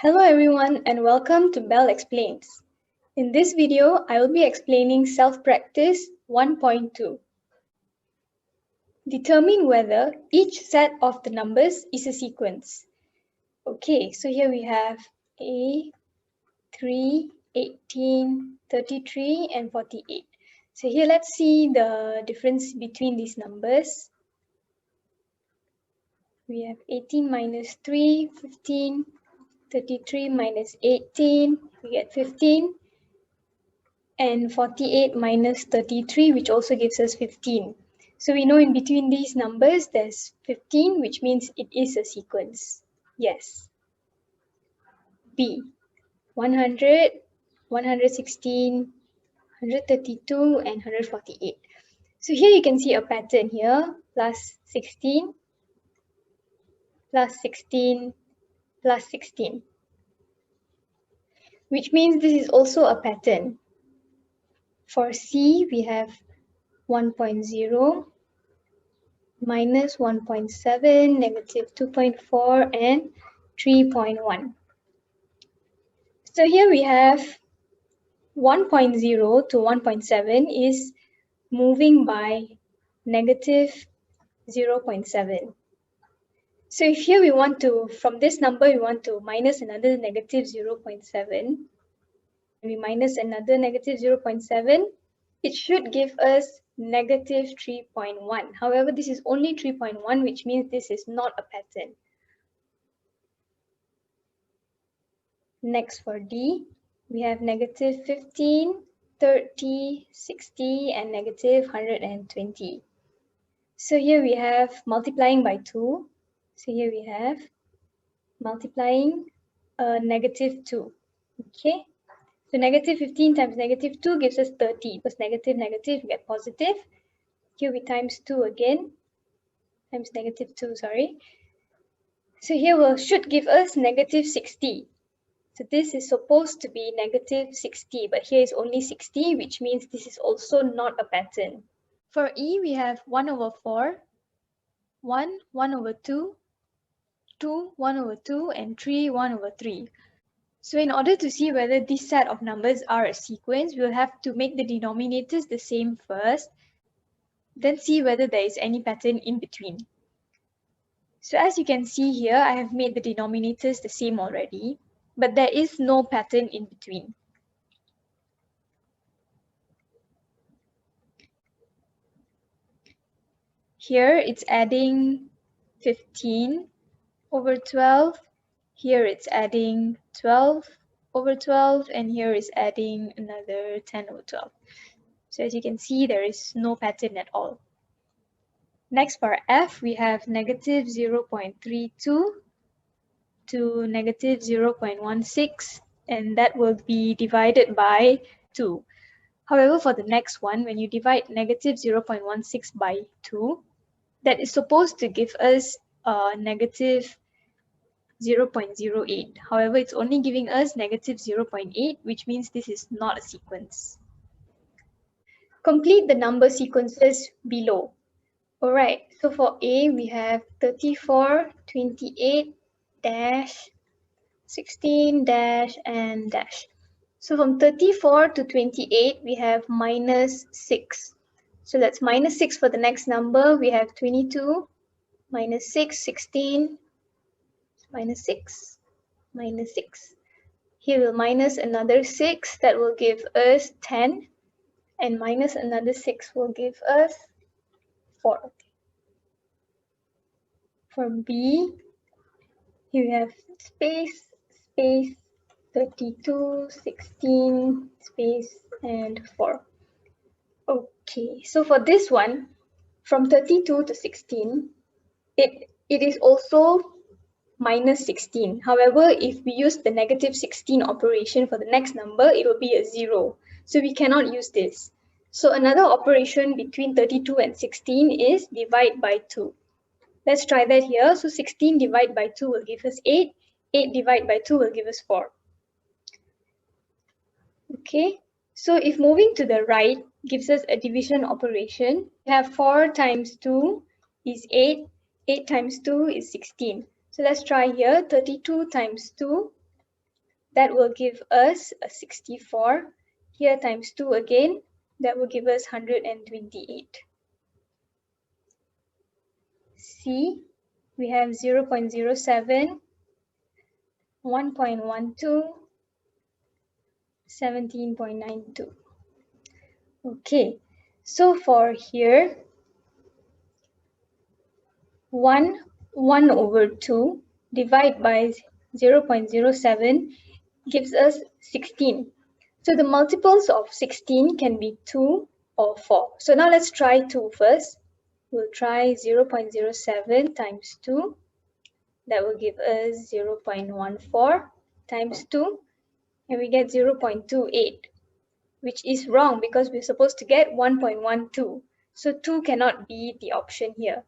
Hello everyone and welcome to Bell Explains. In this video, I will be explaining self-practice 1.2. Determine whether each set of the numbers is a sequence. Okay, so here we have A, 3, 18, 33 and 48. So here let's see the difference between these numbers. We have 18 minus 3, 15, 33 minus 18, we get 15. And 48 minus 33, which also gives us 15. So we know in between these numbers, there's 15, which means it is a sequence. Yes. B, 100, 116, 132, and 148. So here you can see a pattern here, plus 16, plus 16, plus 16. Which means this is also a pattern. For C, we have 1.0, minus 1.7, negative 2.4, and 3.1. So here we have 1.0 to 1.7 is moving by negative 0.7. So if here we want to, from this number, we want to minus another negative 0.7, we minus another negative 0.7, it should give us negative 3.1. However, this is only 3.1, which means this is not a pattern. Next for D, we have negative 15, 30, 60, and negative 120. So here we have multiplying by 2. So here we have multiplying negative 2. Okay. So negative 15 times negative 2 gives us 30. Because negative, negative, we get positive. Here we times 2 again. Times negative 2, sorry. So here we should give us negative 60. So this is supposed to be negative 60, but here is only 60, which means this is also not a pattern. For E, we have 1 over 4, 1, 1 over 2, 2, 1 over 2, and 3, 1 over 3. So in order to see whether this set of numbers are a sequence, we'll have to make the denominators the same first, then see whether there is any pattern in between. So as you can see here, I have made the denominators the same already, but there is no pattern in between. Here it's adding 15 over 12. Here it's adding 12 over 12. And here is adding another 10 over 12. So as you can see, there is no pattern at all. Next for F, we have negative 0.32 to negative 0.16. And that will be divided by 2. However, for the next one, when you divide negative 0.16 by 2, that is supposed to give us negative 0.08. However, it's only giving us negative 0.8, which means this is not a sequence. Complete the number sequences below. All right, so for A, we have 34, 28, dash, 16, dash, and dash. So from 34 to 28, we have minus 6. So that's minus 6 for the next number. We have 22, minus 6, 16, minus 6, minus 6. Here we'll minus another 6, that will give us 10. And minus another 6 will give us 4. For B, here we have space, space, 32, 16, space, and 4. Okay, so for this one, from 32 to 16, it is also minus 16. However, if we use the negative 16 operation for the next number, it will be a 0. So we cannot use this. So another operation between 32 and 16 is divide by 2. Let's try that here. So 16 divided by 2 will give us 8. 8 divided by 2 will give us 4. Okay, so if moving to the right gives us a division operation, we have 4 times 2 is 8. 8 times 2 is 16. So let's try here. 32 times 2 that will give us a 64. Here times 2 again, that will give us 128. C, we have 0.07, 1.12, 17.92. Okay, so for here, 1 over 2 divided by 0.07 gives us 16. So the multiples of 16 can be 2 or 4. So now let's try 2 first. We'll try 0.07 times 2. That will give us 0.14 times 2. And we get 0.28, which is wrong because we're supposed to get 1.12. So 2 cannot be the option here.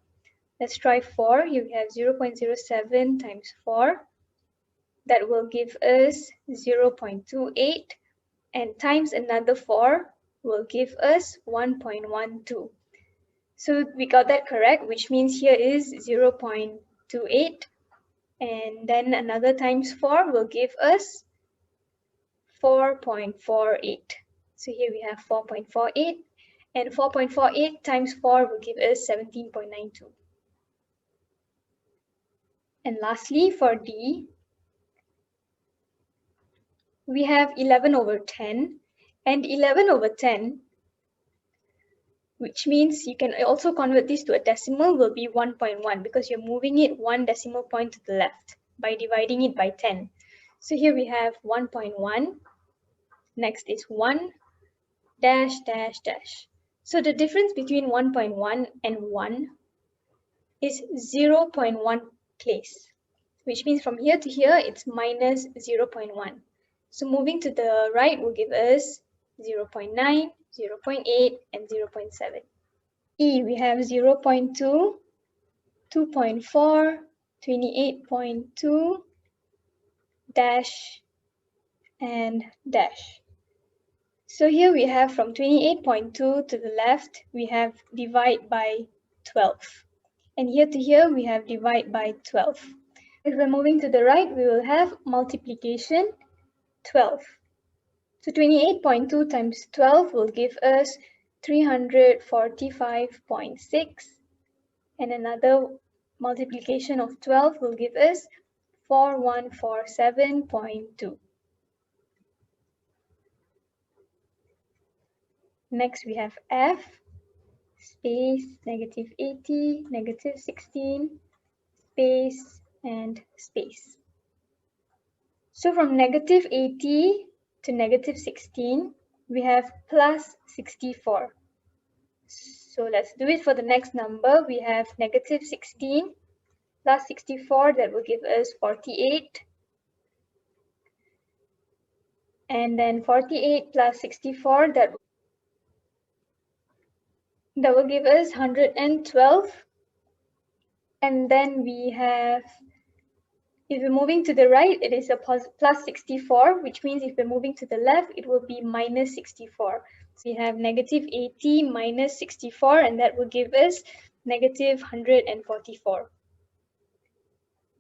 Let's try 4. Here we have 0.07 times 4. That will give us 0.28, and times another 4 will give us 1.12. So we got that correct, which means here is 0.28, and then another times 4 will give us 4.48. So here we have 4.48, and 4.48 times 4 will give us 17.92. And lastly, for D, we have 11 over 10, and 11 over 10, which means you can also convert this to a decimal, will be 1.1 because you're moving it 1 decimal point to the left by dividing it by 10. So here we have 1.1, next is 1, dash, dash, dash. So the difference between 1.1 and 1 is 0.1 place, which means from here to here, it's minus 0.1. So moving to the right will give us 0.9, 0.8, and 0.7. E, we have 0.2, 2.4, 28.2, dash, and dash. So here we have from 28.2 to the left, we have divide by 12. And here to here, we have divide by 12. If we're moving to the right, we will have multiplication 12. So 28.2 times 12 will give us 345.6, and another multiplication of 12 will give us 4147.2. Next we have F, space, negative 80, negative 16, space, and space. So from negative 80 to negative 16, we have plus 64. So let's do it for the next number. We have negative 16 plus 64, that will give us 48. And then 48 plus 64, that will give us 112. And then we have, if we're moving to the right, it is a plus 64, which means if we're moving to the left, it will be minus 64. So we have negative 80 minus 64, and that will give us negative 144.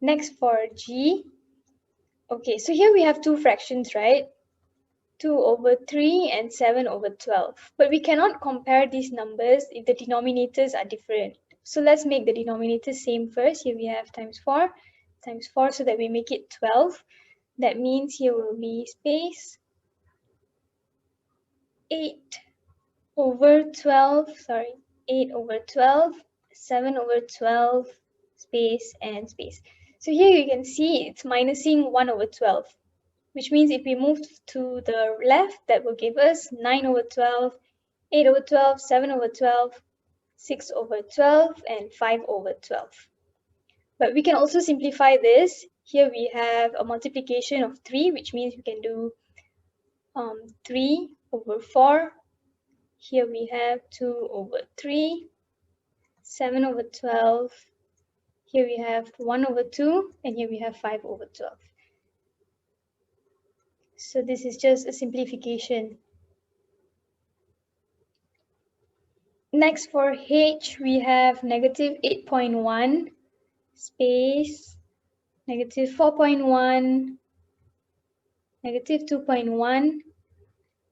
Next for G. Okay, so here we have two fractions, right? 2 over 3 and 7 over 12. But we cannot compare these numbers if the denominators are different. So let's make the denominators same first. Here we have times 4 so that we make it 12. That means here will be space 8 over 12, 7 over 12, space and space. So here you can see it's minusing 1 over 12. Which means if we move to the left, that will give us 9 over 12, 8 over 12, 7 over 12, 6 over 12, and 5 over 12. But we can also simplify this. Here we have a multiplication of 3, which means we can do 3 over 4. Here we have 2 over 3, 7 over 12. Here we have 1 over 2, and here we have 5 over 12. So this is just a simplification. Next for H, we have negative 8.1, space, negative 4.1, negative 2.1,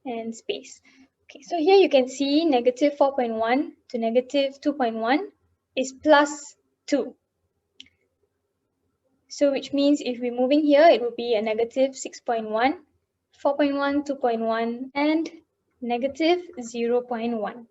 and space. Okay, so here you can see negative 4.1 to negative 2.1 is plus 2. So which means if we're moving here, it will be a negative 6.1, 4.1, 2.1, and negative 0.1.